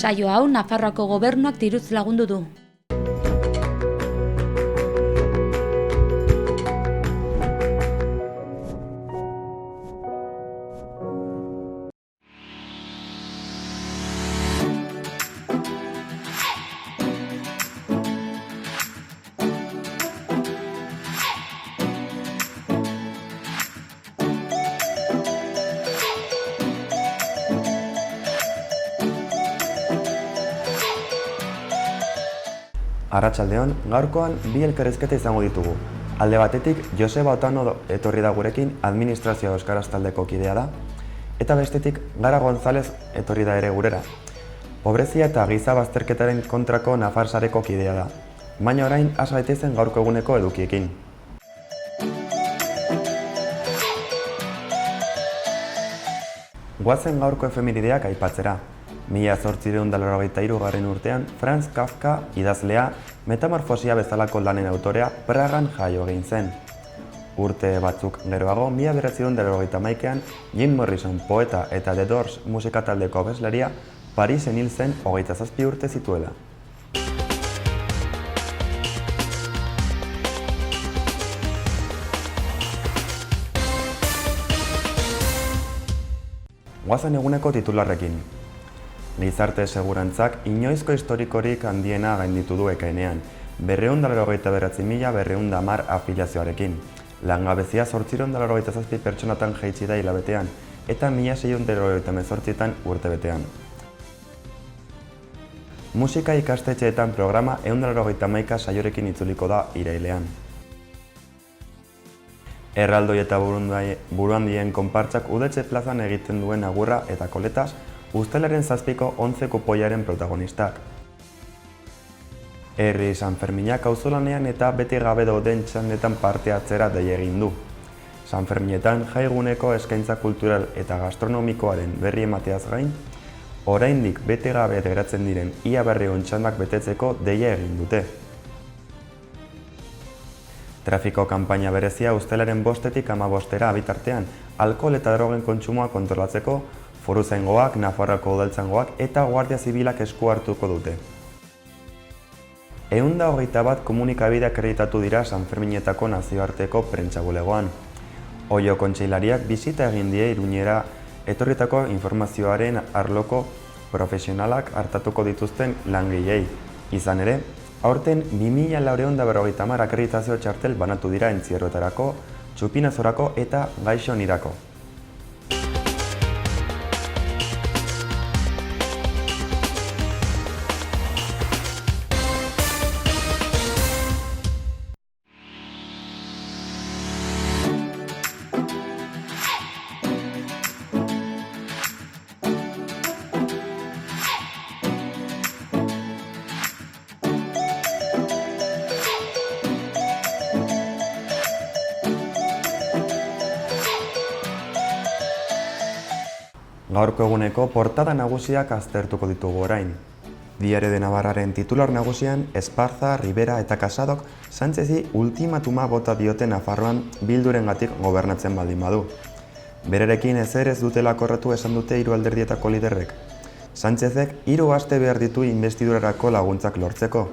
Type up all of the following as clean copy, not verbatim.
Saio hau Nafarroako gobernuak diruz lagundu du. Arratsaldeon, gaurkoan bi elkarrizketa izango ditugu. Alde batetik, Joseba Otano etorri da gurekin, administrazioa euskaraz taldeko kidea da, eta bestetik, Gara González etorri da ere gurera. Pobrezia eta giza bazterketaren kontrako Nafar sareko kidea da. Baina orain, has gaitezen gaurko eguneko edukiekin. Goazen gaurko efemerideak aipatzera. 1883 urtean, Franz Kafka idazlea, Metamorfosia bezalako lanen autorea Pragan jaio egin zen. Urte batzuk geroago, 1981an, Jim Morrison poeta eta The Doors musika taldeko abeslaria Parisen hil zen 27 urte zituela. Goazen eguneko titularrekin. Gizarte segurantzak inoizko historikorik handiena gainditu du ekainean, 289.210 afiliazioarekin. Langabezia 887 pertsonatan jaitsi da hilabetean, eta 1698 urtebetean. Musika ikastetxeetan programa 191 saiorekin itzuliko da irailean. Erraldoi eta buruhandien konpartsak Udetxe plazan egiten duen agurra eta koletaz, Ustelaren 7ko 11 kupoiaren protagonistak. Herri Sanferminak auzolanean eta beti gabe dauden txandetan parte hartzera dei egin du. Sanferminetan jaiguneko eskaintza kultural eta gastronomikoaren berri emateaz gain, oraindik bete gabe geratzen diren ia 200 txandak betetzeko deia egin dute. Trafiko kanpaina berezia ustelaren 5-tik 15 bitartean, alkohol eta drogen kontsumoa kontrolatzeko, foruzaingoak, Nafarroako udaltzaingoak eta Guardia Zibilak esku hartuko dute. 121 komunikabide akreditatu dira Sanferminetako nazioarteko prentsabulegoan. Oio kontseilariak bisita egin die Iruñera etorritako informazioaren arloko profesionalak hartatuko dituzten langileei. Izan ere, aurten 2450 akreditazio txartel banatu dira entzierroetarako, txupinazorako eta gaixonirako. Gaurko eguneko portada nagusiak aztertuko ditugu orain. Diario de Navarraren titular nagusian, Esparza, Rivera eta Casadok Sánchezi ultimatuma bota diote Nafarroan Bildurengatik gobernatzen baldin badu. Bererekin ezer ez dutela akorratu esan dute hiru alderdietako liderrek. Sánchezek 3 aste behar ditu inbestidurarako laguntzak lortzeko.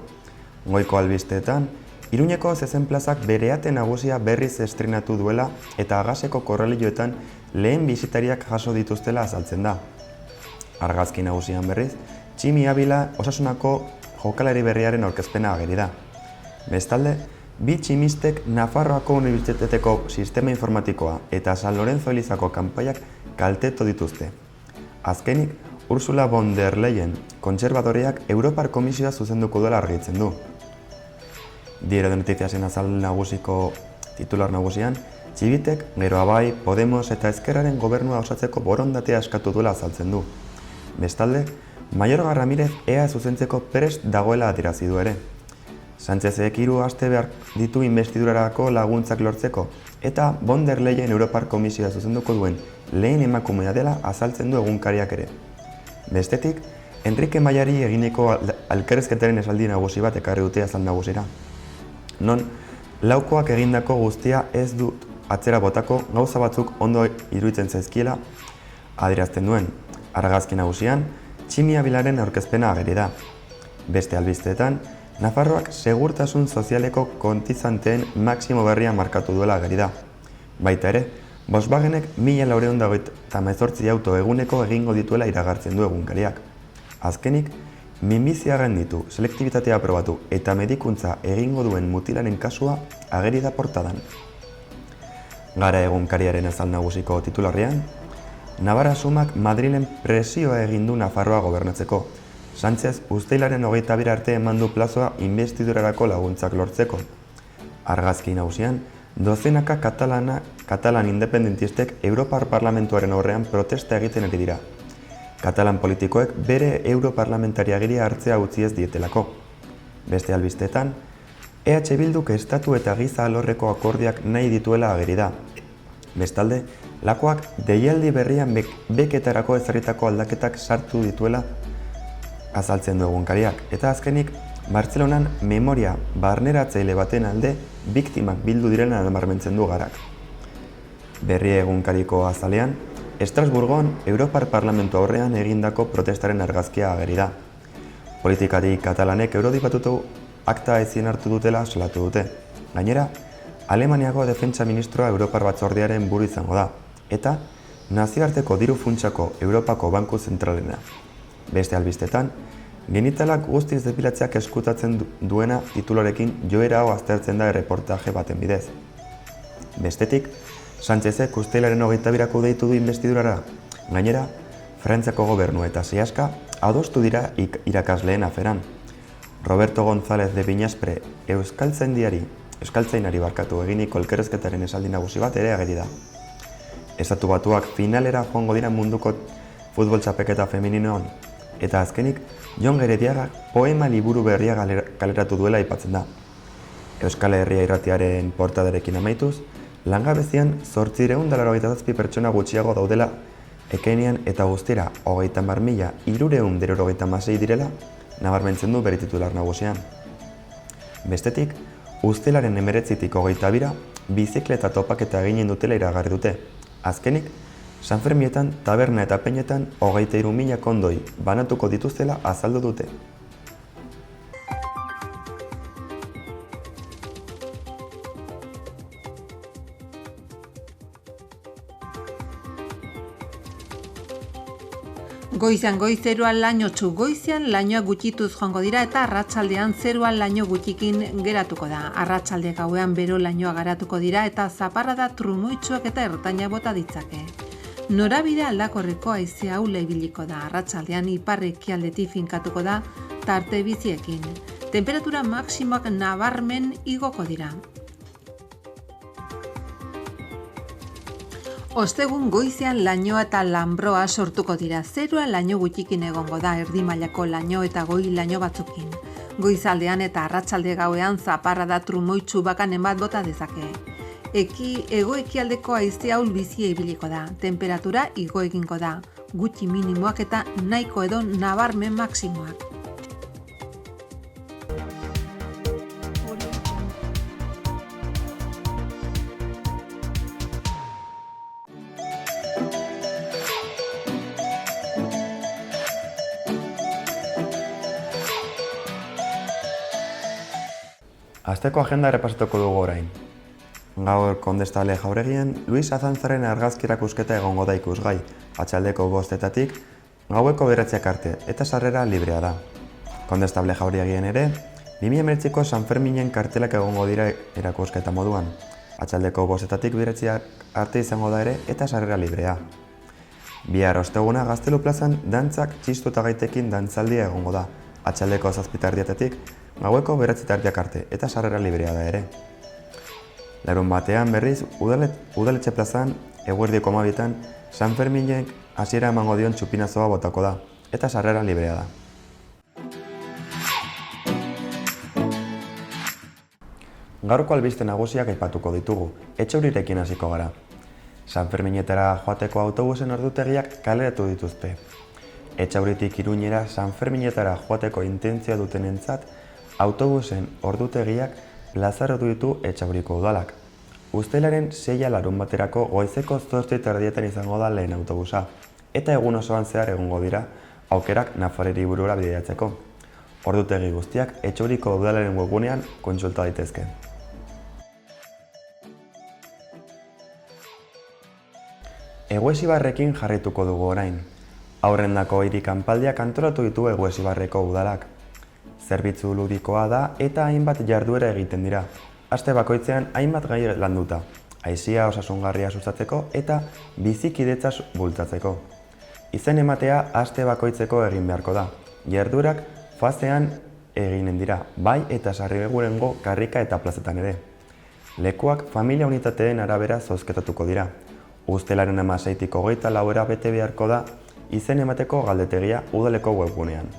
Goiko albisteetan, Iruñeko zezenplazak bere ate nagusia berriz estrenatu duela eta Agaseko korrelioetan lehen bisitariak jaso dituztela azaltzen da. Argazki nagusian berriz, Tximi Abila Osasunako jokalari berriaren aurkezpena ageri da. Bestalde, bi tximistek Nafarroako Unibertsitateko sistema informatikoa eta San Lorenzo Elizako kanpaiak kaltetu dituzte. Azkenik, Ursula von der Leyen kontserbadoreak Europar Komisioa zuzenduko dela argitzen du. Diario de Notiziasen azal nagusiko titular nagusian, Txibitek, Geroa Bai, Podemos eta Ezkerraren gobernua osatzeko borondatea eskatu duela azaltzen du. Bestalde, Mayorga Ramirez ea zuzentzeko prest dagoela adierazi du ere. Sánchezek 3 aste behar ditu inbestidurarako laguntzak lortzeko eta von der Leyen Europar Komisioa zuzenduko duen lehen emakumea dela azaltzen du egunkariak ere. Bestetik, Enrique Mayari egineko elkarrizketaren esaldi nagusi bat ekarri dute azal nagusira. Non, laukoak egindako guztia ez dut atzera botako gauza batzuk ondo iruditzen zaizkiela adierazten duen. Argazki nagusian, Tximia Bilaren aurkezpena ageri da. Beste albisteetan, Nafarroak segurtasun sozialeko kontizanteen maximo berria markatu duela ageri da. Baita ere, Volkswagenek 1418 auto eguneko egingo dituela iragartzen du egunkariak. Azkenik, minbizia gainditu, selektibitatea aprobatu eta medikuntza egingo duen mutilaren kasua ageri da portadan. Gara egunkariaren azal nagusiko titularrean, Navarra Sumak Madrilen presioa egin du Nafarroa gobernatzeko. Sánchez uztailaren 22 arte eman du plazoa inbestidurarako laguntzak lortzeko. Argazki nagusian, dozenaka katalan independentistek Europar Parlamentuaren aurrean protesta egiten ari dira. Katalan politikoek bere europarlamentariagiria hartzea utzi ez dietelako. Beste albisteetan, EH Bilduk estatu eta giza alorreko akordiak nahi dituela ageri da. Bestalde, lakoak deialdi berrian beketarako ezarritako aldaketak sartu dituela azaltzen du egunkariak. Eta azkenik, Bartzelonan memoria barneratzaile baten alde biktimak bildu direla nabarmentzen du Garak. Berri egunkariko azalean, Estrasburgon Europar Parlamentu aurrean egindako protestaren argazkia ageri da. Politikatik katalanek eurodipatutu akta ezin hartu dutela salatu dute. Gainera, Alemaniako defentsa ministroa Europar Batzordearen buru izango da, eta nazioarteko diru funtsako Europako Banku Zentralena. Beste albistetan, genitalak guztiz depilatzeak eskutatzen duena titularekin joera hau aztertzen da erreportaje baten bidez. Bestetik, Sánchezek uztailaren 22 deitu du inbestidurara. Gainera, Frantziako gobernu eta Seaska adostu dira irakasleen aferan. Roberto González de Viñaspre euskaltzainari barkatu eginik elkarrizketaren esaldi nagusi bat ere ageri da. Estatu Batuak finalera joango dira munduko futbol txapelketa femeninoan, eta azkenik Jon Gerediagak poema liburu berria kaleratu duela aipatzen da. Euskal Herria irratiaren portadarekin amaituz, langabezian 887 pertsona gutxiago daudela ekainean eta guztira 30.396 direla nabarmentzen du bere titular nagusian. Bestetik, ustelaren 19tik 22 bizikleta topaketa eginen dutela iragarri dute. Azkenik, Sanfermietan, taberna eta peinetan 23.000 kondoi banatuko dituztela azaldu dute. Goizean goiz zeruan lainotsu, goizean lainoa gutxituz joango dira eta arratsaldean zeruan laino gutxikin geratuko da. Arratsalde gauean bero lainoa garatuko dira eta zaparrada trumoitsuak eta ertaina bota ditzake. Norabide aldakorreko haize ahula ibiliko da. Arratsaldean ipar-ekialdetik finkatuko da tarte biziekin. Temperatura maximoak nabarmen igoko dira. Ostegun goizean lainoa eta lanbroa sortuko dira. Zerua laino gutxikin egongo da erdi mailako laino eta goi laino batzukin. Goizaldean eta arratsalde gauean zaparrada trumoitsu bakanen bat bota dezake. Hego-ekialdeko haize ahul bizia ibiliko da. Temperatura igo egingo da. Gutxi minimoak eta nahiko edo nabarmen maximoak. Asteko agenda errepasatuko dugu orain. Gaur Kondestable Jauregian, Luis Azanzaren argazki erakusketa egongo da ikusgai, atxaldeko 5:00 gaueko 9:00 arte, eta sarrera librea da. Kondestable Jauregian ere, 2019ko San Ferminen kartelak egongo dira erakusketa moduan. Atxaldeko 5:00 9:00 arte izango da ere, eta sarrera librea. Bihar osteguna Gaztelu plazan dantzak txistu eta gaitekin dantzaldia egongo da. Atxaldeko 7:00 gaueko 9:00 arte, eta sarrera librea da ere. Larun batean berriz, Udaletxe plazan, eguerdiko 12:00 San Ferminek hasiera emango dion txupinazoa botako da, eta sarrera librea da. Gaurko albiste nagusiak aipatuko ditugu, Etxaurirekin hasiko gara. San Ferminetara joateko autobusen ordutegiak kaleratu dituzte. Etxauritik Iruñera San Ferminetara joateko intentzioa dutenentzat, autobusen ordutegiak plazaratu ditu Etxauriko udalak. Uztailaren 6 larunbaterako goizeko 8:30 izango da lehen autobusa, eta egun osoan zehar egongo dira aukerak Nafarreri burura bidaiatzeko. Ordutegi guztiak Etxauriko udalaren webgunean kontsulta daitezke. Eguesibarrekin jarrituko dugu orain. Aurrendako hiri kanpaldiak antolatu ditu Eguesibarreko udalak. Zerbitzu ludikoa da eta hainbat jarduera egiten dira. Aste bakoitzean hainbat gai landuta. Aisia osasungarria sustatzeko eta bizikidetza bultzatzeko. Izen ematea aste bakoitzeko egin beharko da. Jarduerak fasean eginen dira, bai eta Sarribegurengo karrika eta plazetan ere. Lekuak familia unitateen arabera zozketatuko dira. Ustelaren 16-tik 24 bete beharko da izen emateko galdetegia udaleko webgunean.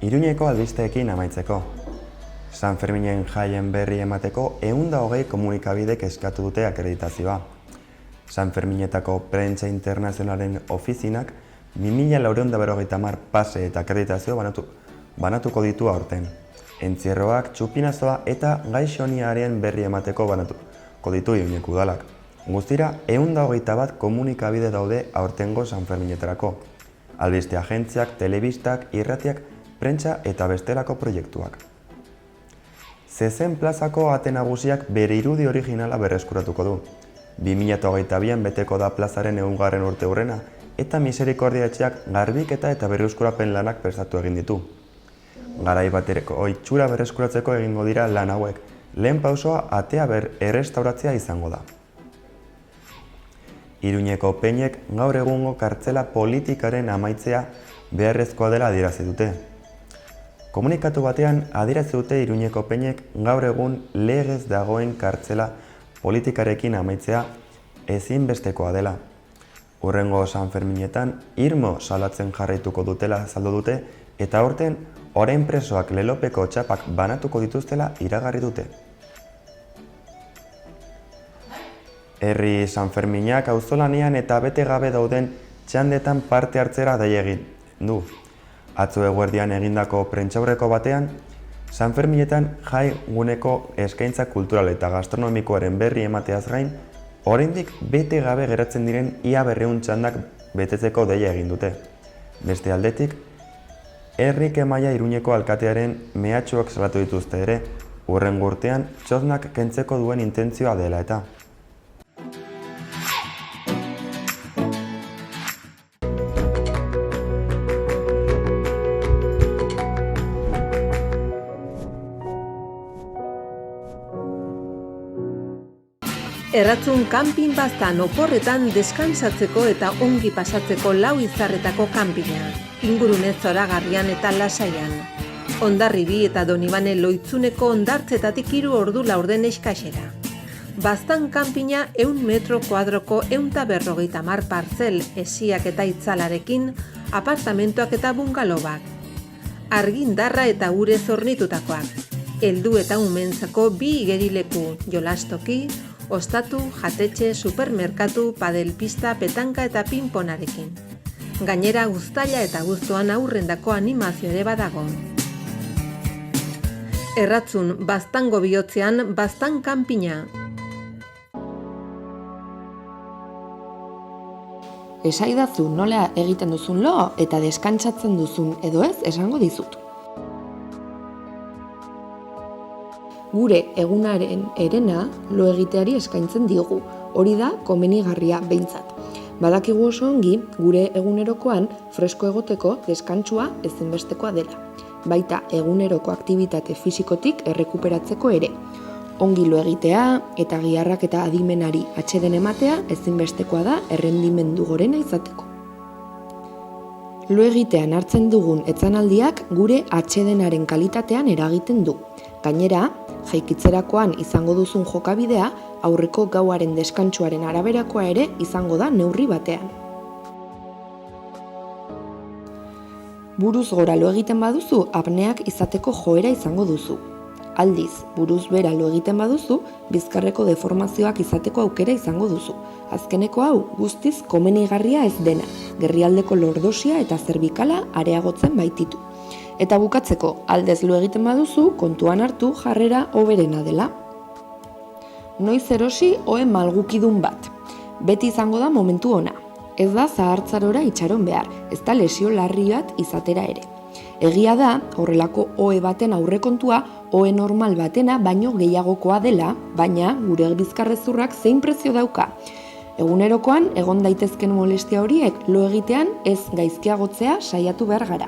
Iruñeko albisteekin amaitzeko. San Ferminen jaien berri emateko 120 komunikabidek eskatu dute akreditazioa. San Ferminetako Prentsa Internazionalen ofizinak 2450 pase eta akreditazio banatuko ditu aurten. Entzierroak, txupinazoa eta gaixoniaren berri emateko banatuko ditu Iruñeko udalak. Guztira, 121 komunikabide daude aurtengo San Ferminetarako. Albiste agentziak, telebistak, irratiak, prentsa eta bestelako proiektuak. Zezen plazako ate nagusiak bere irudi originala berreskuratuko du. 2022an beteko da plazaren 100. urteurrena eta Miserikordia etxeak garbiketa eta berreskurapen lanak prestatu egin ditu. Garai baterako itxura berreskuratzeko egingo dira lan hauek. Lehen pausoa atea errestauratzea izango da. Iruñeko peinek gaur egungo kartzela politikaren amaitzea beharrezkoa dela adierazi dute. Komunikatu batean adierazi dute Iruñeko peinek gaur egun legez dagoen kartzela politikarekin amaitzea ezinbestekoa dela. Hurrengo San Ferminetan irmo salatzen jarraituko dutela azaldu dute eta aurten orain presoak lelopeko txapak banatuko dituztela iragarri dute. Herri San Ferminak auzolanean eta bete gabe dauden txandetan parte hartzera dei egin du. Atzo eguerdian egindako prentsaurreko batean, San Ferminetan jai guneko eskaintza kultural eta gastronomikoaren berri emateaz gain, oraindik bete gabe geratzen diren ia 200 txandak betetzeko deia egin dute. Beste aldetik, Herrik Emaia Iruñeko alkatearen mehatxuak salatu dituzte ere, hurrengo urtean txoznak kentzeko duen intentzioa dela eta. Erratzun kanpin baztan oporretan deskansatzeko eta ongi pasatzeko 4 izarretako kanpina. Ingurune zoragarrian eta lasaian. Hondarribi eta Donibane Loitzuneko hondartzetatik 3 ordu laurden eskaxera. Baztan kanpina 100 metro kuadroko 150 partzel esiak eta itzalarekin, apartamentoak eta bungalobak. Argindarra eta urez hornitutakoak. Heldu eta umentzako 2 igerileku, jolastoki, ostatu, jatetxe, supermerkatu, padelpista, petanka eta pinponarekin. Gainera uztaila eta abuztuan aurrendako animazio ere badago. Erratzun, baztango bihotzean, baztan kanpina. Esaidazu nola egiten duzun lo eta deskantsatzen duzun edo ez esango dizut. Gure egunaren herena lo egiteari eskaintzen diogu, hori da komenigarria behintzat. Badakigu oso ongi gure egunerokoan fresko egoteko deskantsua ezinbestekoa dela, baita eguneroko aktibitate fisikotik errekuperatzeko ere. Ongi lo egitea eta giharrak eta adimenari atseden ematea ezinbestekoa da errendimendu gorena izateko. Lo egitean hartzen dugun etzanaldiak gure atsedenaren kalitatean eragiten du. Gainera, jaikitzerakoan izango duzun jokabidea aurreko gauaren deskantsuaren araberakoa ere izango da neurri batean. Buruz gora lo egiten baduzu, apneak izateko joera izango duzu. Aldiz, buruz bera lo egiten baduzu, bizkarreko deformazioak izateko aukera izango duzu. Azkeneko hau, guztiz komenigarria ez dena, gerrialdeko lordosia eta zerbikala areagotzen baititu. Eta bukatzeko, aldez lo egiten baduzu, kontuan hartu jarrera hoberena dela. Noiz erosi ohe malgukidun bat. beti izango da momentu ona. Ez da zahartzarora itxaron behar, ez da lesio larri bat izatera ere. Egia da, horrelako ohe baten aurrekontua, ohe normal batena baino gehiagokoa dela, baina gure bizkarrezurrak zein prezio dauka. Egunerokoan, egon daitezken molestia horiek lo egitean ez gaizkiagotzea saiatu behar gara.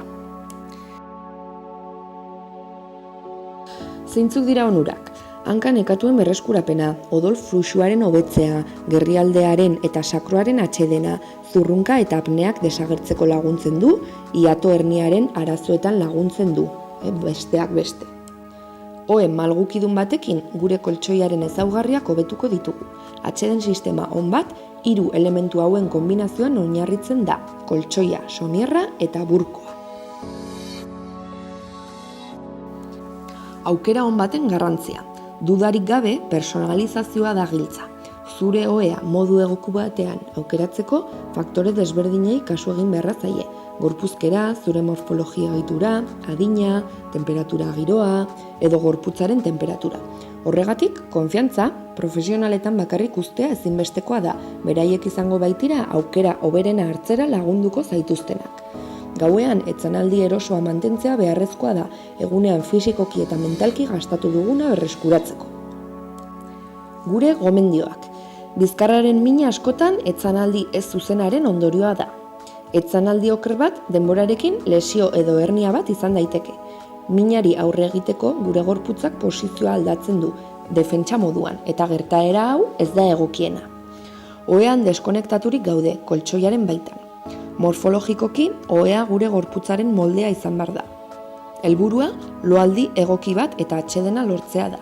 Zeintzuk dira onurak? Hanka nekatuen berreskurapena, odol fluxuaren hobetzea, gerrialdearen eta sakroaren atsedena, zurrunka eta apneak desagertzeko laguntzen du, hiato herniaren arazoetan laguntzen du, besteak beste. Ohe malgukidun batekin gure koltsoiaren ezaugarriak hobetuko ditugu. Atseden sistema on bat, 3 elementu hauen kombinazioan oinarritzen da, koltsoia, somierra eta burkoa. Aukera on baten garrantzia. Dudarik gabe personalizazioa da giltza. Zure ohea modu egoki batean aukeratzeko faktore desberdinei kasu egin beharra zaie. Gorpuzkera, zure morfologia egitura, adina, temperatura giroa edo gorputzaren temperatura. Horregatik, konfiantza, profesionaletan bakarrik ustea ezinbestekoa da, beraiek izango baitira aukera hoberena hartzera lagunduko zaituztenak. Gauean etzanaldi erosoa mantentzea beharrezkoa da, egunean fisikoki eta mentalki gastatu duguna berreskuratzeko. Gure gomendioak. Bizkarraren mina askotan etzanaldi ez zuzenaren ondorioa da. Etzanaldi oker bat denborarekin lesio edo hernia bat izan daiteke. Minari aurre egiteko gure gorputzak posizioa aldatzen du, defentsa moduan, eta gertaera hau ez da egokiena. Ohean deskonektaturik gaude, koltsoiaren baitan. Morfologikoki, ohea gure gorputzaren moldea izan behar da. Helburua, loaldi egoki bat eta atsedena lortzea da.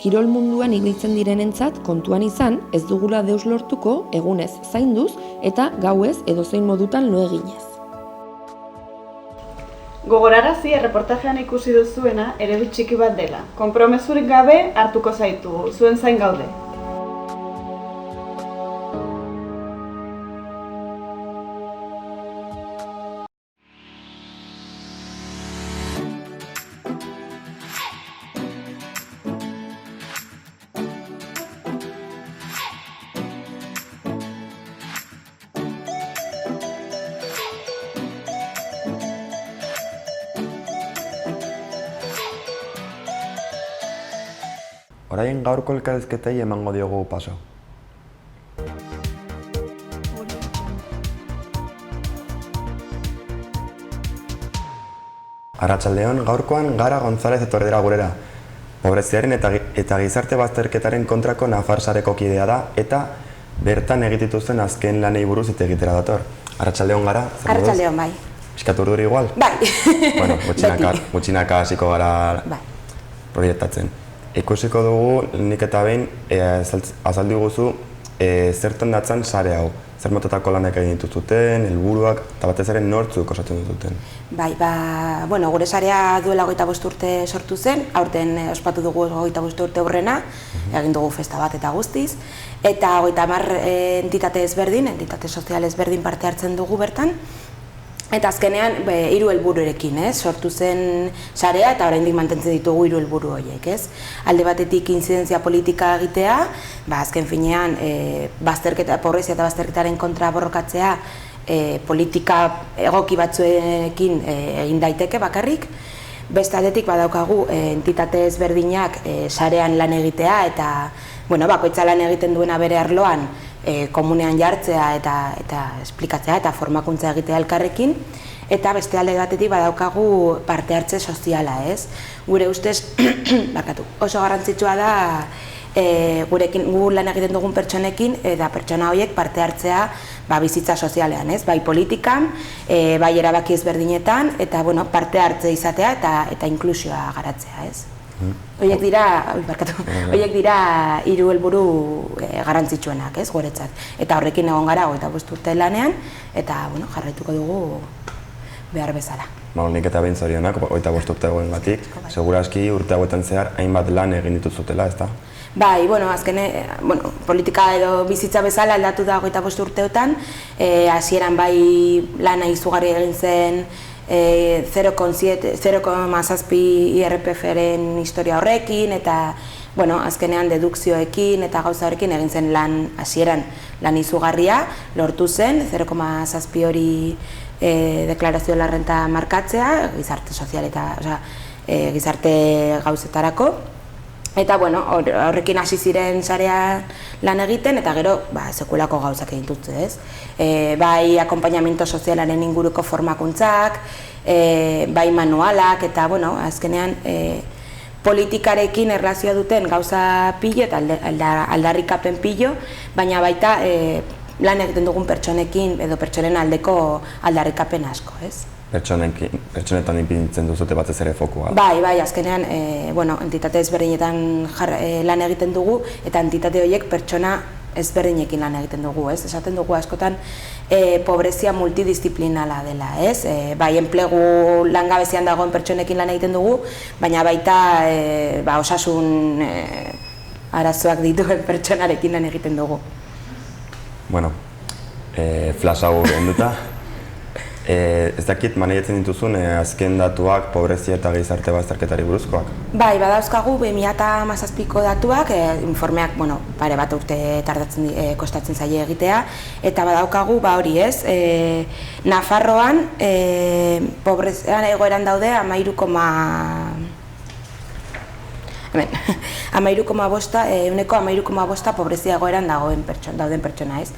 Kirol munduan ibiltzen direnentzat kontuan izan, ez dugula deus lortuko, egunez zainduz eta gauez edozein modutan lo eginez. Gogorarazi erreportajean ikusi duzuena eredu txiki bat dela. Konpromezurik gabe hartuko zaitugu, zuen zain gaude. Orain gaurko elkarrizketei emango diogu paso. Arratsaldeon, gaurkoan Gara González etorri dira gurera. Pobreziaren eta gizarte bazterketaren kontrako Nafar sareko kidea da eta bertan egitituzten azken lanei buruz hitz egitera dator. Arratsaldeon, Gara. Arratsaldeon, bai. Pixkat urduri igual? Bai. Bueno, gutxinaka hasiko gara proiektatzen. Ikusiko dugu nik eta behin azaldu guzu zertan datzan sare hau. Zer motatako lanak egin dituzuten, helburuak eta batez ere nortzuk osatzen duten. Bai, gure sarea duela 25 urte sortu zen, aurten ospatu dugu 25 urte aurrena, egin dugu festa bat eta guztiz, eta 30 entitate ezberdin, entitate sozial ezberdin parte hartzen dugu bertan. Eta azkenean 3 helbururekin, sortu zen sarea eta oraindik mantentzen ditugu 3 helburu horiek, ez? Alde batetik intzidentzia politika egitea, azken finean pobrezia eta bazterketaren kontra borrokatzea politika egoki batzuekin egin daiteke bakarrik. Beste aldetik badaukagu entitate ezberdinak sarean lan egitea eta bakoitza lan egiten duena bere arloan komunean jartzea eta esplikatzea eta formakuntza egitea elkarrekin. Eta beste alde batetik badaukagu parte hartze soziala, ez? Gure ustez, oso garrantzitsua da gu lan egiten dugun pertsonekin eta pertsona horiek parte hartzea bizitza sozialean, ez? Bai politikan, bai erabaki ezberdinetan eta parte hartze izatea eta inklusioa garatzea, ez? Horiek dira 3 helburu garrantzitsuenak, ez, guretzat. Eta horrekin egon gara 25 urte lanean eta jarraituko dugu behar bezala. Nik eta behin zorionak 25 urte egoengatik, segurazki urte hauetan zehar hainbat lan egin dituzutela, ezta? Bai, politika edo bizitza bezala aldatu da 25 urteotan, hasieran bai lana izugarri egin zen 0,7 IRPF-ren historia horrekin eta bueno, azkenean dedukzioekin eta gauza horrekin egin zen lan hasieran lan izugarria, lortu zen 0,7 hori deklarazio la renta markatzea, gizarte sozial eta, gizarte gauzetarako. Eta, bueno, horrekin hasi ziren sarea lan egiten, eta gero, sekulako gauzak egin dut, ez? Bai, akompainamiento sozialaren inguruko formakuntzak, bai manualak, eta, bueno, azkenean, politikarekin erlazioa duten gauza pilo eta aldarrikapen pilo, baina baita lan egiten dugun pertsonekin edo pertsonen aldeko aldarrikapen asko, ez? Pertsonetan ipintzen duzute batez ere fokua. Bai, azkenean, entitate ezberdinetan lan egiten dugu, eta entitate horiek pertsona ezberdinekin lan egiten dugu, ez? Esaten dugu askotan pobrezia multidisciplinala dela, ez? Bai, enplegu langabezian dagoen pertsonekin lan egiten dugu, baina baita osasun arazoak dituen pertsonarekin lan egiten dugu. Bueno, flash hau enduta. Ez dakit maneiatzen dituzun azken datuak pobrezia eta gizarte bazterketari buruzkoak? Bai, badauzkagu 2017ko datuak, informeak, pare bat urte kostatzen zaie egitea, eta badaukagu, hori ez, Nafarroan pobrezian egoeran daude 13,5 pobrezia egoeran dauden pertsona, ez?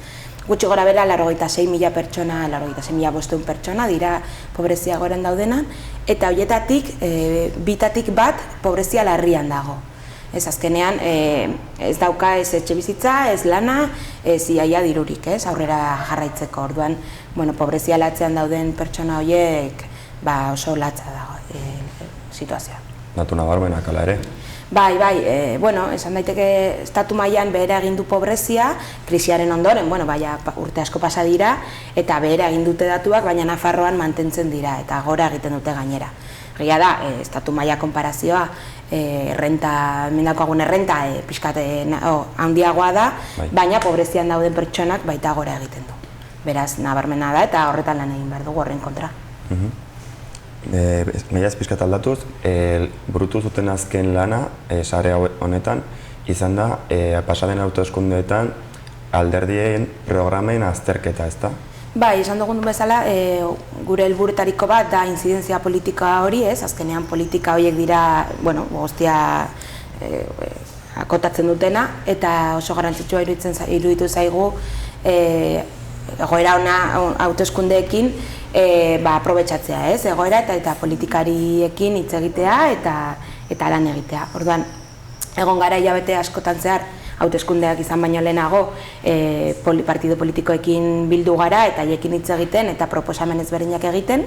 Gutxi gora bera, 86.000 pertsona, 86.500 pertsona dira pobrezia egoeran daudenan, eta horietatik, bitatik bat pobrezia larrian dago. Ez azkenean, ez dauka ez etxe bizitza, ez lana, ez iaia dirurik, ez, aurrera jarraitzeko. Orduan, pobrezia latzean dauden pertsona horiek oso latza dago situazioa. Datu nabarmenak ala ere? Bai, esan daiteke estatu mailan behera egin du pobrezia, krisiaren ondoren, urte asko pasa dira, eta behera egin dute datuak, baina Nafarroan mantentzen dira, eta gora egiten dute gainera. Egia da, estatu maila konparazioa, mendaukagun errenta pixkat handiagoa da, baina pobrezian dauden pertsonak baita gora egiten du. Beraz, nabarmena da, eta horretan lan egin behar dugu horren kontra. Maiaz pixkat aldatuz, burutu zuten azken lana, sare honetan, izan da, pasaden hauteskundeetan alderdien programen azterketa, ezta? Bai, esan dugun bezala, gure helburuetariko bat da inzidentzia politika hori, ez? Azkenean politika horiek dira, guztia akotatzen dutena, eta oso garrantzitsua iruditu zaigu egoera ona hauteskundeekin aprobetxatzea, ez? Egoera eta politikariekin hitz egitea eta lan egitea. Orduan, egon gara hilabete askotan zehar hauteskundeak izan baino lehenago partido politikoekin bildu gara eta haiekin hitz egiten eta proposamen ezberdinak egiten.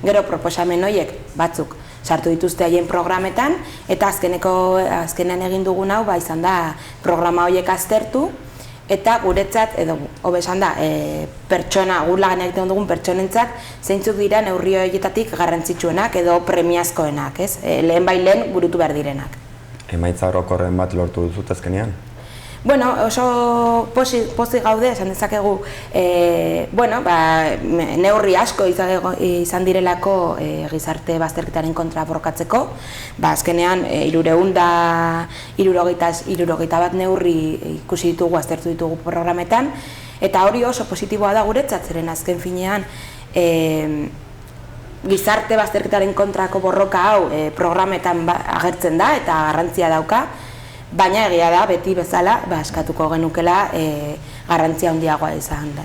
Gero proposamen horiek batzuk sartu dituzte haien programetan eta azkenean egin dugun hau izan da programa horiek aztertu eta guretzat, edo hobe esan da, gur lagan egiten dugun pertsonentzat zeintzuk dira neurri horietatik garrantzitsuenak edo premiazkoenak, ez? Lehen burutu behar direnak. Emaitza orokorren bat lortu duzut azkenean? Oso pozik gaude, esan dezakegu, neurri asko izan direlako gizarte bazterketaren kontra borrokatzeko. Azkenean, 371 bat neurri ikusi ditugu, aztertu ditugu programetan, eta hori oso positiboa da guretzat, zeren azken finean gizarte bazterketaren kontrako borroka hau programetan agertzen da eta garrantzia dauka, baina egia da, beti bezala, eskatuko genukela garrantzia handiagoa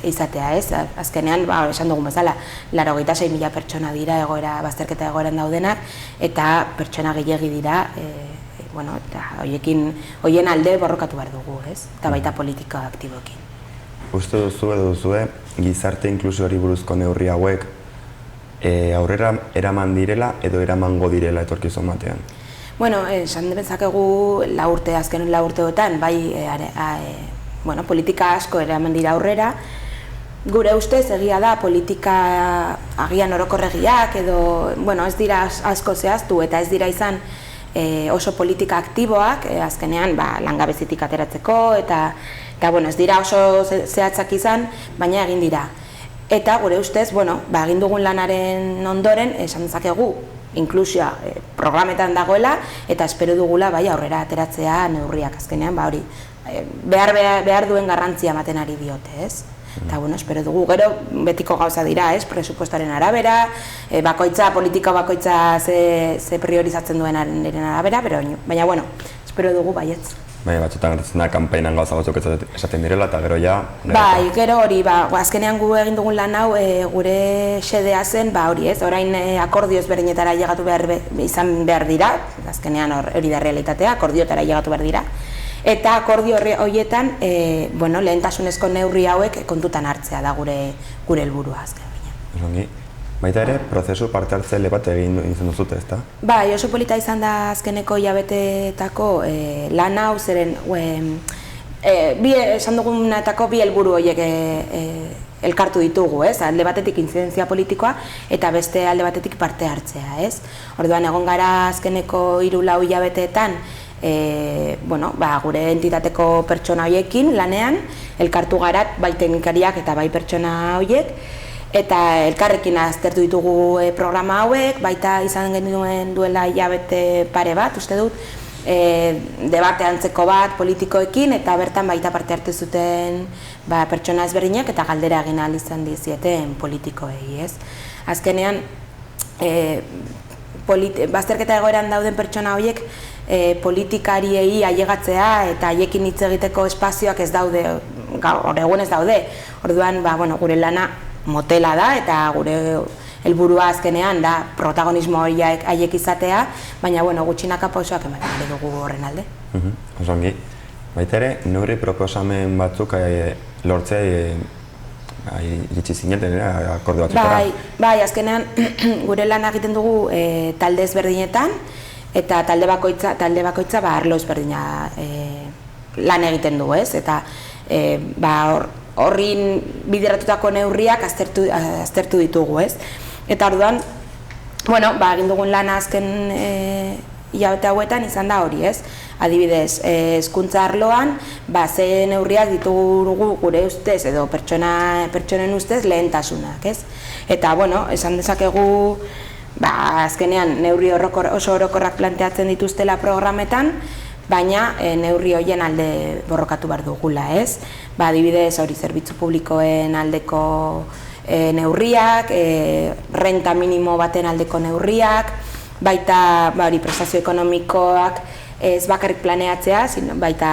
izatea, ez? Azkenean, esan dugun bezala, 86.000 pertsona dira bazterketa egoeran daudenak, eta pertsona gehiegi dira, eta horien alde borrokatu behar dugu, ez? Eta baita politika aktiboekin. Uste duzue, gizarte inklusiori buruzko neurri hauek aurrera eraman direla edo eramango direla etorkizun batean? Esan dezakegu azken 4 urteotan, politika asko eraman dira aurrera. Gure ustez egia da politika agian orokorregiak edo, ez dira asko zehaztu eta ez dira izan oso politika aktiboak, azkenean langabezitik ateratzeko eta ez dira oso zehatzak izan, baina egin dira. Eta gure ustez, egin dugun lanaren ondoren, esan dezakegu, inklusioa programetan dagoela, eta espero dugula bai aurrera ateratzea neurriak azkenean, ba hori, behar duen garrantzia ematen ari diote, ez? Eta, bueno, espero dugu, gero betiko gauza dira, ez, presupuestoaren arabera, bakoitza, politika bakoitza ze priorizatzen duenaren arabera, baina, bueno, espero dugu baietz. Baina batzutan gertatzen da, kanpainan gauza batzuk esaten direla, eta gero ja... Bai, gero hori, azkenean gu egin dugun lan hau, gure xedea zen, hori ez, orain akordio ezberdinetara llegatu izan behar dira, azkenean hori da realitatea, akordioetara llegatu behar dira, eta akordio horietan, lehentasunezko neurri hauek kontutan hartzea da gure helburua azken baina. Baita ere, prozesu parte hartzaile bat egin izan duzute, ezta? Bai, oso polita izan da azkeneko hilabeteetako lan hau, zeren esan dugunetako bi helburu horiek elkartu ditugu, ez? Alde batetik intzidentzia politikoa eta beste alde batetik parte hartzea, ez? Orduan egon gara azkeneko 3-4 hilabeteetan gure entitateko pertsona horiekin lanean, elkartu gara bai teknikariak eta bai pertsona horiek, eta elkarrekin aztertu ditugu programa hauek, baita izan genuen duela hilabete pare bat, uste dut, debate antzeko bat politikoekin, eta bertan baita parte hartu zuten pertsona ezberdinak eta galdera egin ahal izan dizieten politikoei, ez? Azkenean, bazterketa egoeran dauden pertsona horiek politikariei ailegatzea eta haiekin hitz egiteko espazioak ez daude, gaur egun ez daude. Orduan, gure lana motela da eta gure helburua azkenean da protagonismo horiek haiek izatea, baina gutxinaka pausoak ematen ari dugu horren alde. Osongi. Baita ere, neurri proposamen batzuk lortzea iritsi zineten akordio batzutara? Bai, azkenean gure lan egiten dugu talde ezberdinetan eta talde bakoitza arlo ezberdina lan egiten dugu, ez? Eta horrin bideratutako neurriak aztertu ditugu, ez? Eta orduan, egin dugun lana azken hilabete hauetan izan da hori, ez? Adibidez, hezkuntza arloan, ze neurriak ditugu gure ustez edo pertsonen ustez lehentasunak, ez? Eta, esan dezakegu, azkenean neurri oso orokorrak planteatzen dituztela programetan, baina neurri horien alde borrokatu behar dugula, ez? Adibidez, hori zerbitzu publikoen aldeko neurriak, renta minimo baten aldeko neurriak, baita prestazio ekonomikoak ez bakarrik planeatzea, baita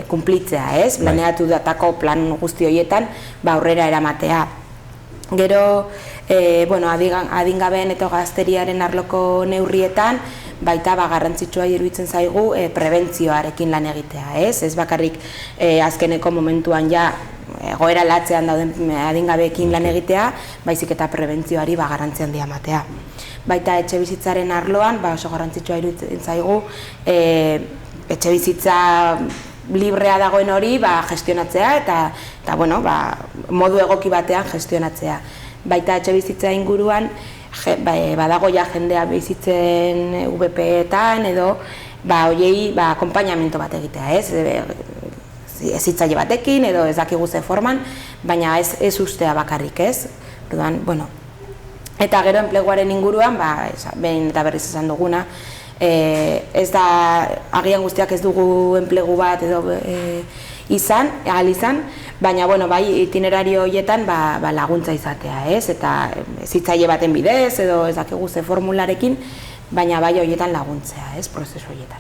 kumplitzea, ez? Planeatu datako plan guzti horietan aurrera eramatea. Gero, adingabeen eta gazteriaren arloko neurrietan, baita garrantzitsua iruditzen zaigu prebentzioarekin lan egitea, ez? Ez bakarrik azkeneko momentuan ja egoera latzean dauden adingabeekin lan egitea, baizik eta prebentzioari garrantzi handia ematea. Baita etxe bizitzaren arloan, oso garrantzitsua iruditzen zaigu etxe bizitza librea dagoen hori gestionatzea eta modu egoki batean gestionatzea. Baita etxe bizitza inguruan, badago ja jendea bizitzen VP-etan edo horiei akonpainamentu bat egitea, ez? Hezitzaile batekin edo ez dakigu ze forman, baina ez ustea bakarrik, ez? Eta gero enpleguaren inguruan, behin eta berriz esan duguna, ez da, agian guztiak ez dugu enplegu bat edo ahal izan, baina bai itinerario horietan laguntza izatea, ez? Eta hezitzaile baten bidez edo ez dakigu ze formularekin, baina bai horietan laguntzea, ez? Prozesu horietan.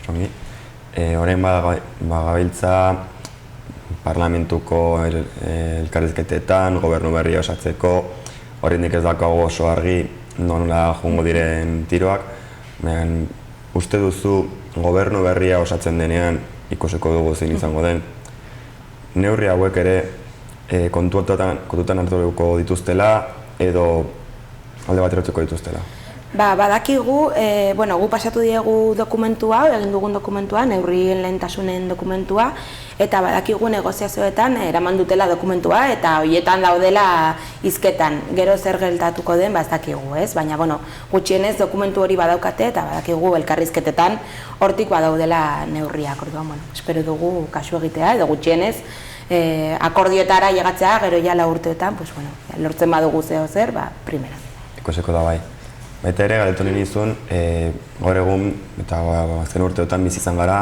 Zongi. Horrein gabiltza parlamentuko elkarrizketetan, gobernu berria osatzeko, horrendik ez dakago oso argi nola joango diren tiroak. Uste duzu gobernu berria osatzen denean, ikusiko dugu zein izango den, neurri hauek ere kontutan hartuko dituztela edo alde baterotzeko dituztela? Badakigu, gu pasatu diegu dokumentua, egin dugun dokumentua, neurrien lehentasunen dokumentua, eta badakigu negoziazioetan eraman dutela dokumentua eta horietan daudela hizketan. Gero zer gertatuko den, ez dakigu, ez? Baina, gutxienez dokumentu hori badaukate eta badakigu elkarrizketetan hortik badaudela neurriak. Orduan, espero dugu kasu egitea edo gutxienez akordioetara llegatzea, gero ja 4 urteetan, lortzen badugu zeo zer, primera. Ikusiko da bai. Baita ere, galdetu nahi nizun, gaur egun eta azken urteotan bizi izan gara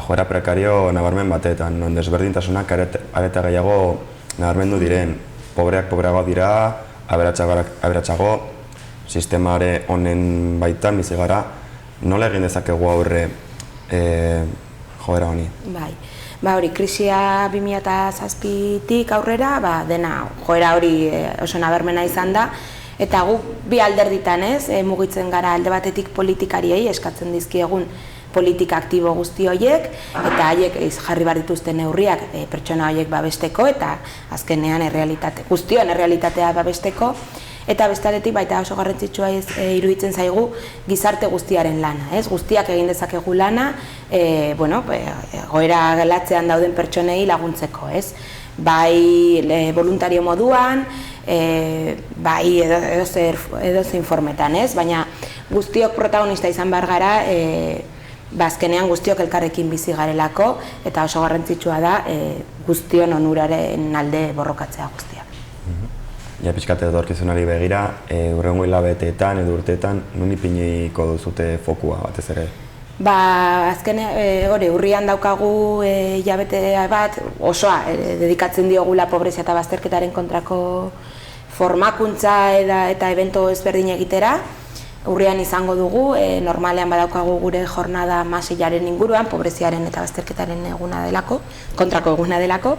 joera prekario nabarmen batetan, non desberdintasunak areta gehiago nabarmendu diren. Pobreak pobreagoa dira, aberatsago, sistemare honen baitan bizi gara, nola egin dezakegu aurre joera honi? Bai. Hori, krisia 2007tik aurrera, dena joera hori oso nabarmena izan da, eta guk bi alderditan mugitzen gara alde batetik politikariei eskatzen dizkiegun politika aktibo guzti horiek, eta haiek jarri behar dituzten neurriak pertsona horiek babesteko, eta azkenean guztion errealitatea babesteko, eta bestealetik baita oso garrantzitsua iruditzen zaigu gizarte guztiaren lana. Guztiak egin dezakegu lana, egoera latzean dauden pertsonei laguntzeko. Bai voluntario moduan, bai edozein formetan, baina guztiok protagonista izan behar gara, azkenean guztiok elkarrekin bizi garelako, eta oso garrantzitsua da guztion onuraren alde borrokatzea guztiak. Ja, pixkat etorkizunari begira, hurrengo hilabeteetan edo urteetan, non ipiniko duzute fokua batez ere? Azkenean, urrian daukagu hilabete bat osoa dedikatzen diogula pobrezia eta bazterketaren kontrako formakuntza eta evento ezberdin egitera. Urrian izango dugu, normalean badaukagu gure jornada masilaren inguruan, pobreziaren eta bazterketaren eguna delako, kontrako eguna delako,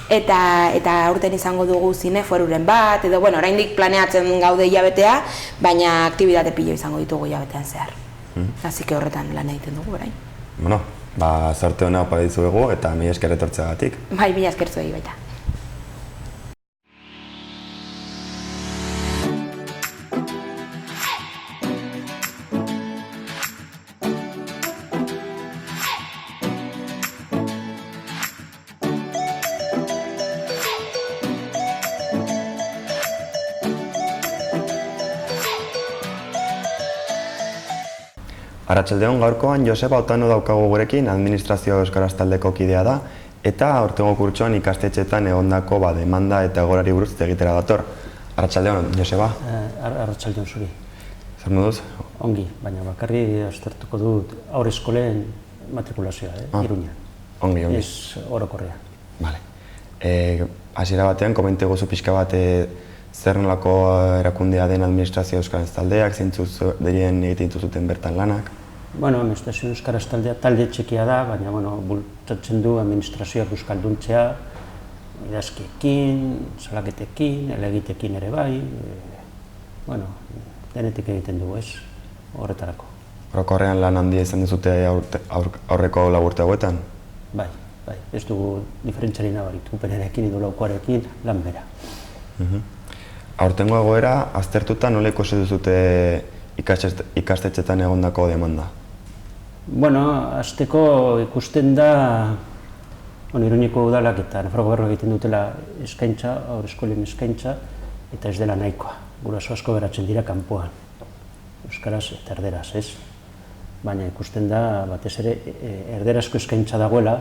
eta aurten izango dugu zineforuren bat, edo, oraindik planeatzen gaude hilabetea, baina aktibitate pilo izango ditugu hilabetean zehar. Así que horretan lan egiten dugu, orain. Bueno, sorte hona opa dizuegu eta mila esker etortzeagatik. Bai, mila esker zuei baita. Arratsaldeon, gaurkoan Joseba Otano daukagu gurekin, administrazio euskaraz taldeko kidea da, eta aurtengo kurtsoan ikastetxeetan egondako demanda eta egorari buruz egitera dator. Arratsaldeon, Joseba? Arratsaldeon zuri. Zer moduz? Ongi, baina bakarri aztertuko dut haur eskolen matrikulazioa, Iruñan. Ongi. Ez orokorrean. Bale. Hasiera batean, komente guzu pixka bat zer nolako erakundea den administrazio euskaraz taldeak, zeintzuz derien egiten zuten bertan lanak? Administrazio euskaraz taldea talde txekia da, baina bultatzen du administrazioak euskalduntzea idazkiekin, salaketekin, elegitekin ere bai, denetik egiten dugu horretarako. Orokorrean lan handia izan duzute aurreko lau urte hauetan? Bai, ez dugu diferentziari nabaritu, penerekin edo laukoarekin lan bera. Aurtengo egoera, aztertuta nola ikusi duzute ikastetxetan egondako demanda? Azteko ikusten da Iruñeko udalak eta Nafarroko Gobernuak egiten dutela eskaintza, haur eskolen eskaintza, eta ez dela nahikoa. Guraso asko geratzen dira kanpoan, euskaraz eta erderaz, ez? Baina ikusten da, batez ere, erderazko eskaintza dagoela,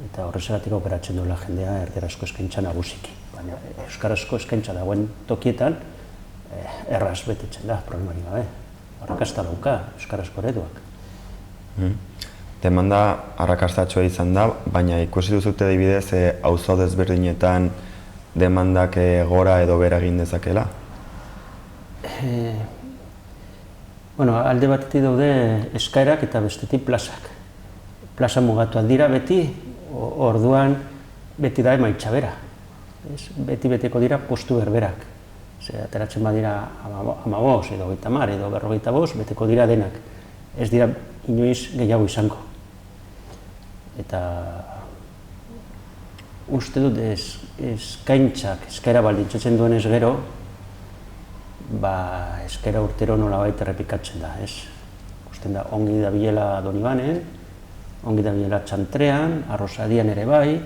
eta horrezagatik operatzen duela jendea erderazko eskaintza nagusiki. Baina euskarazko eskaintza dagoen tokietan, erraz betetzen da, problemari gabe. Arrakasta dauka, euskarazko ereduak. Demanda arrakastatxoa izan da, baina ikusi duzute adibidez auzo desberdinetan demandak gora edo bera egin dezakela? Alde batetik daude eskaerak eta bestetik plazak. Plaza mugatuak dira beti, orduan beti da emaitza bera. Beti-beteko dira postu berberak. Ateratzen badira 15 edo 30 edo 45, beteko dira denak. Ez dira inoiz gehiago izango. Eta uste dut eskaintzak, eskaera baldintzatzen duenez gero, eskaera urtero nolabait errepikatzen da. Usten da, ongi dabilela Donibanen, ongi dabilela Txantrean, Arrosadian ere bai,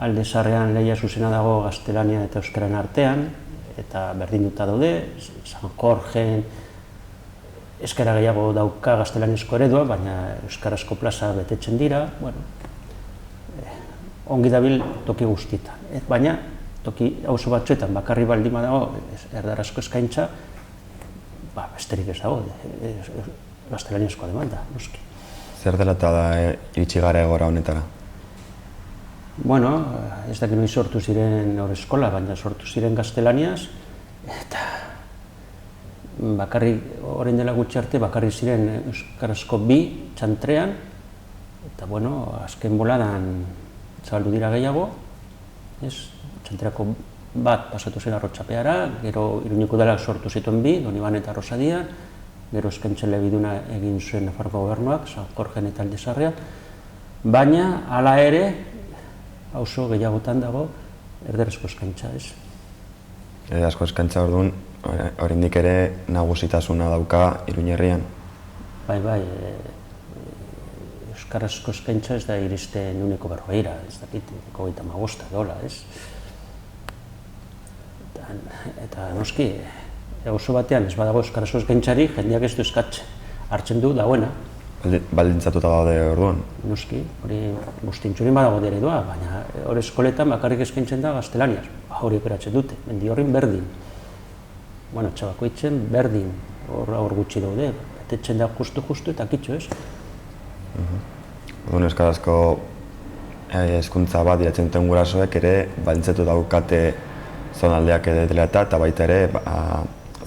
Alde Zaharrean lehia zuzena dago gaztelania eta euskaran artean, eta berdinduta daude, San Jorgen eskaera gehiago dauka gaztelanezko eredua, baina euskarazko plaza betetzen dira, ongi dabil toki guztietan. Baina, toki auzo batzuetan bakarri baldin badago erdarazko eskaintza, besterik ez dago, gaztelaniazkoa demanda, noski. Zer dela eta da iritsi gara egora honetara? Bueno, ez dakit noiz sortu ziren hor eskola, baina sortu ziren gaztelaniaz, eta bakarrik, orain dela gutxi arte, bakarrik ziren euskarazko 2 txantrean, eta bueno, azken boladan zabaldu dira gehiago, txantreako 1 pasatu zen Arrotxapeara, gero Iruñeko Udalak sortu zituen 2, Doniban eta Rosadian, gero eskaintzen lebiduna egin zuen Nafarroko Gobernuak, San Jorgen eta Aldezarrean, baina hala ere, auzo gehiagotan dago, erderazko eskaintza, ez? Erderazko eskaintza orduan, oraindik ere nagusitasuna dauka Iruñerrian? Bai, euskarazko eskaintza ez da iristen 40%, ez dakit, 35 dola, ez? Eta noski, auzo batean ez badago euskarazko eskaintzari, jendeak ez du eskatzen, hartzen du dagoena. Baldintzatuta daude orduan? Noski, hori guztintxurin badago eredua, baina hori eskoletan bakarrik eskaintzen da gaztelaniaz. Hori operatzen dute, mendi horrin berdin. Bueno, txabakoitzen berdin, hor gutxi daude, betetzen da justu eta kitxo, ez? Orduan euskarazko hezkuntza bat diratzen duten gurasoek ere baldintzatu daukate zonaldeak dela eta baita ere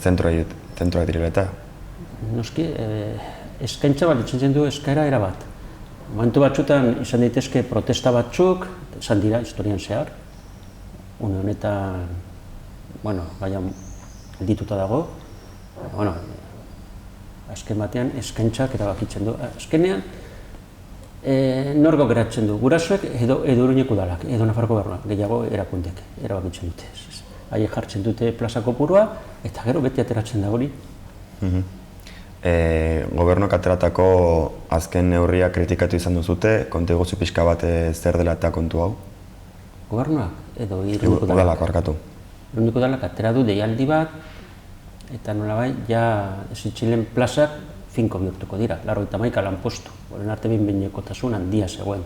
zentroak direla eta. Noski, eskaintza bat ditzen du eskaera erabat. Momentu batzutan izan daitezke protesta batzuk, izan dira historian zehar. Une honetan, bueno, baian dituta dago. Bueno, azken batean eskaintzak erabakitzen du. Azkenean, norgo geratzen du, gurasoek edo Iruñeko Udalak, edo Nafarroko Gobernuak, gehiago erakundek erabakitzen dute. Haiek jartzen dute plaza kopurua, eta gero beti ateratzen da hori. Gobernuak ateratako azken neurriak kritikatu izan duzute, konta iguzu pixka bat zer dela eta kontu hau? Gobernuak edo Iruñeko Udalak? Iruñeko Udalak atera du deialdi bat, eta nolabait, ja Zitzilen plazak finko bihurtuko dira, 81 lanpostu, horren arte behin-behinekotasun handia zegoen.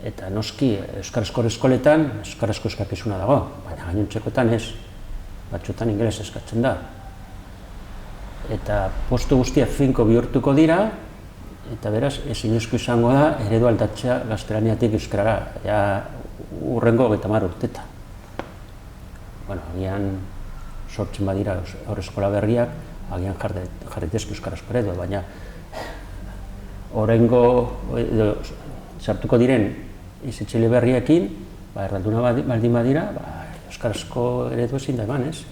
Eta noski, euskarazko eskoletan, euskarazko eskakizuna dago, baina gainontzekoetan ez, batzuetan ingeles eskatzen da. Eta postu guztiak finko bihurtuko dira, eta beraz, ezinezko izango da, eredu aldatzea gaztelaniatik euskarara, ja urrengo 30 urtetan. Bueno, agian sortzen badira haurreskola berriak, agian jarritezke euskarazko eredua, baina horrengo sartuko diren Zitxile berriekin, erralduna baldin badira, euskarazko eredu ezin da eman, ez?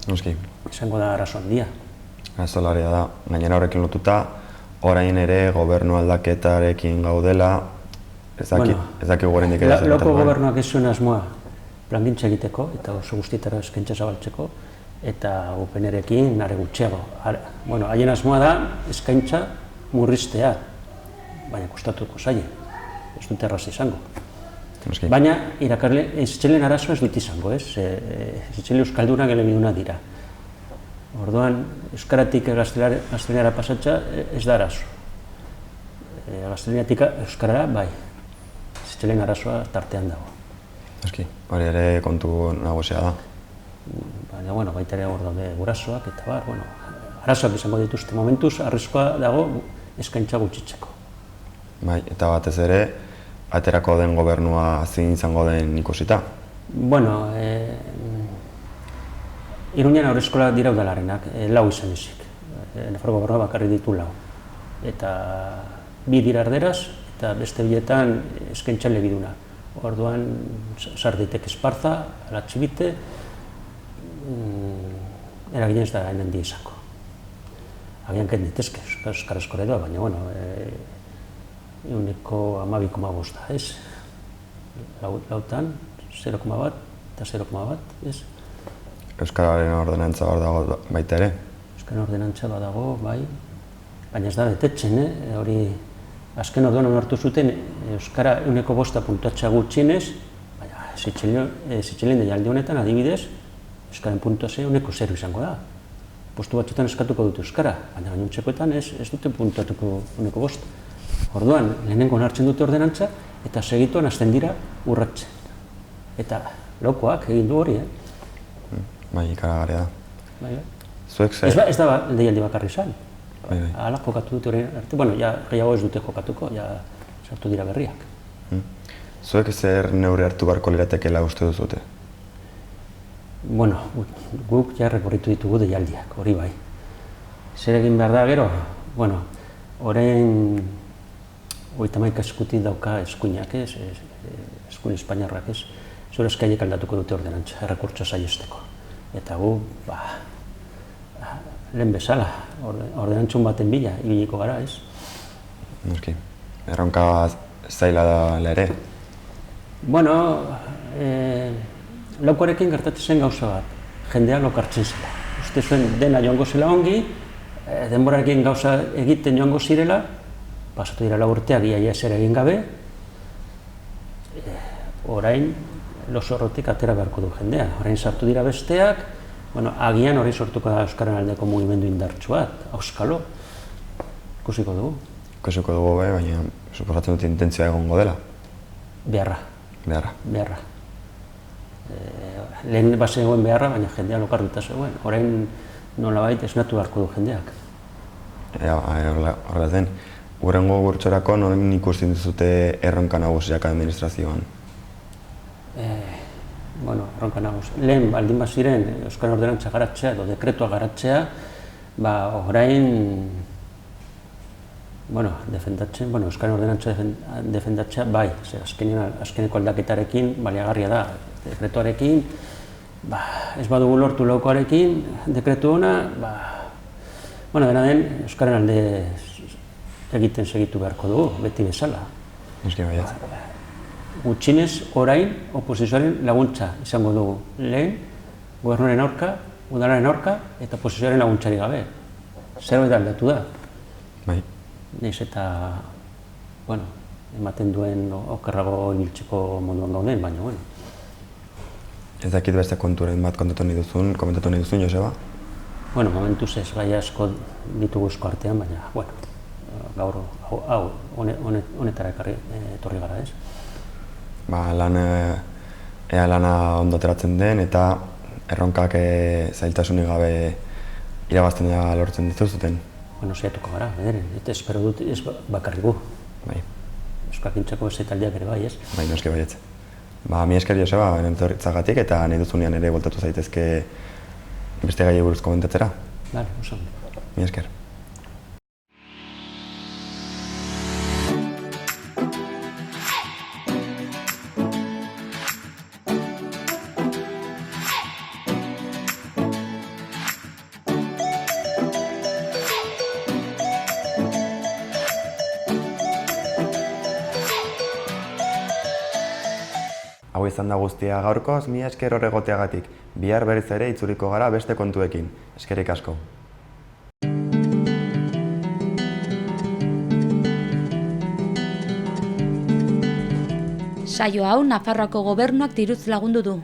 Noski. Izango da arazo handia. Arazo larria da. Gainera horrekin lotuta, orain ere gobernu aldaketarekin gaudela, ez dakik gorendik ere. Loko gobernuak ez zuen asmoa plangintza egiteko, eta oso guztietara eskaintza zabaltzeko, eta UPNrekin are gutxiago. Bueno, haien asmoa da eskaintza murriztea, baina kostatuko zaie. Ez dute erraz izango. Baina, irakarle, Zitzilen arazoa ez dut izango, ez? Zitzile euskaldunak elebiduna dira. Orduan, euskaratik gaztelaniara pasatza ez da arazo. Gaztelaniatik euskarara, bai. Zitzilen arazoa tartean dago. Hori ere kontu nagusia da. Baina, bueno, baita ere hor daude gurasoak, eta bar, bueno, arazoak izango dituzte momentuz, arrizkoa dago eskaintza gutxitzeko. Bai, eta batez ere, aterako den gobernua zin izango den ikusita? Bueno, Iruñan haurreskolak dira udalarenak, 4 izan ezik. Nafarroko Gobernua bakarrik ditu 4. Eta 2 dira erderaz, eta beste biletan eskaintza elebiduna. Orduan, sar daiteke Esparza, Alatxibite, eragin ez da handi izango. Agian ken ditezke euskarazko eredua, baina, bueno, 12,5 da, ez? Lautan, 0,1 eta 0,1, ez? Euskararen ordenantza hor dago baita ere? Euskararen ordenantza dago, bai, baina ez da betetzen, hori azken orduan onartu zuten Euskara 1,5 puntuatxa gutxienez, baina Zitzilen deialdi honetan adibidez, Euskaren puntuazioa 1,0 izango da. Postu batzuetan eskatuko dute Euskara, baina gainontzekoetan ez dute puntuatuko 1,5. Orduan, lehenengo onartzen dute ordenantza, eta segituan hasten dira urratzen. Eta lokoak egin du hori, Bai, ikaragarria da. Bai, Zuek zer? Ez da deialdi bakarri izan. Bai, bai. Hala jokatu dute orain arte, bueno, ja gehiago ez dute jokatuko, ja sartu dira berriak. Zuek zer neurri hartu beharko liratekeela uste duzute? Bueno, guk ja rekorritu ditugu deialdiak, hori bai. Zer egin behar da gero? Bueno, orain 31 eskutik dauka eskuinak ez, eskuin espainiarrak ez, zure eskainek aldatuko dute ordenantza, errekurtsoa saihesteko. Eta gu, lehen bezala, ordenantzun baten bila, ibiliko gara ez. Noski, erronka zaila da ere. Bueno, laukoarekin gertatzen zen gauza bat, jendea lokartzen zela. Uste zuen dena joango zela ongi, denborarekin gauza egiten joango zirela, pasatu dira 4 urteak ia ezer egin gabe, orain losorrotik atera beharko du jendea. Orain sartu dira besteak, bueno, agian hori sortuko da Euskararen aldeko mugimendu indartsu bat, auskalo, ikusiko dugu. Ikusiko dugu baina suposatzen dut intentzioa egongo dela. Beharra. Beharra. Lehen bazegoen beharra, baina jendea lokartuta zegoen. Orain nolabait esnatu beharko du jendeak. Horrela zen, hurrengo kurtsorako noren ikusten duzute erronka nagusiak administrazioan? Bueno, erronka nagusi. Lehen baldin baziren Euskal Ordenantza garatzea edo dekretua garatzea, orain Euskal Ordenantza defendatzea bai, azkeneko aldaketarekin baliagarria da. Dekretuarekin, ez badugu lortu laukoarekin, dekretu hona, dena den Euskararen alde egiten segitu beharko dugu, beti bezala. Eski baiaz. Gutxinez, orain, oposizioaren laguntza izango dugu. Lehen, gobernuaren aurka, udalaren aurka, eta oposizioaren laguntzari gabe. Zerbait aldatu da. Bai. Naiz eta, ematen duen okerrago ibiltzeko moduan gauden, baina, Ez dakit beste konturen bat komentatu nahi duzun, Joseba? Momentuz ez gai asko ditugu esku artean, baina, gaur honetara etorri gara ez. Ea lana ondo ateratzen den eta erronkak zailtasunik gabe irabaztena lortzen dituzuten. Saiatuko gara, bederen, eta espero dut ez bakarrik gu. Bai. Euskakintzako ez taldeak ere bai, ez? Bai, noski baietz. Mi esker Joseba, etorritzagatik eta nahi duzunean ere voltatu zaitezke beste gai buruz komentatzera. Bale, oso. Mi esker. Hau izan da guztia gaurkoz, mila esker hor egoteagatik. Bihar berriz ere itzuliko gara beste kontuekin. Eskerrik asko. Saio hau Nafarroako Gobernuak diruz lagundu du.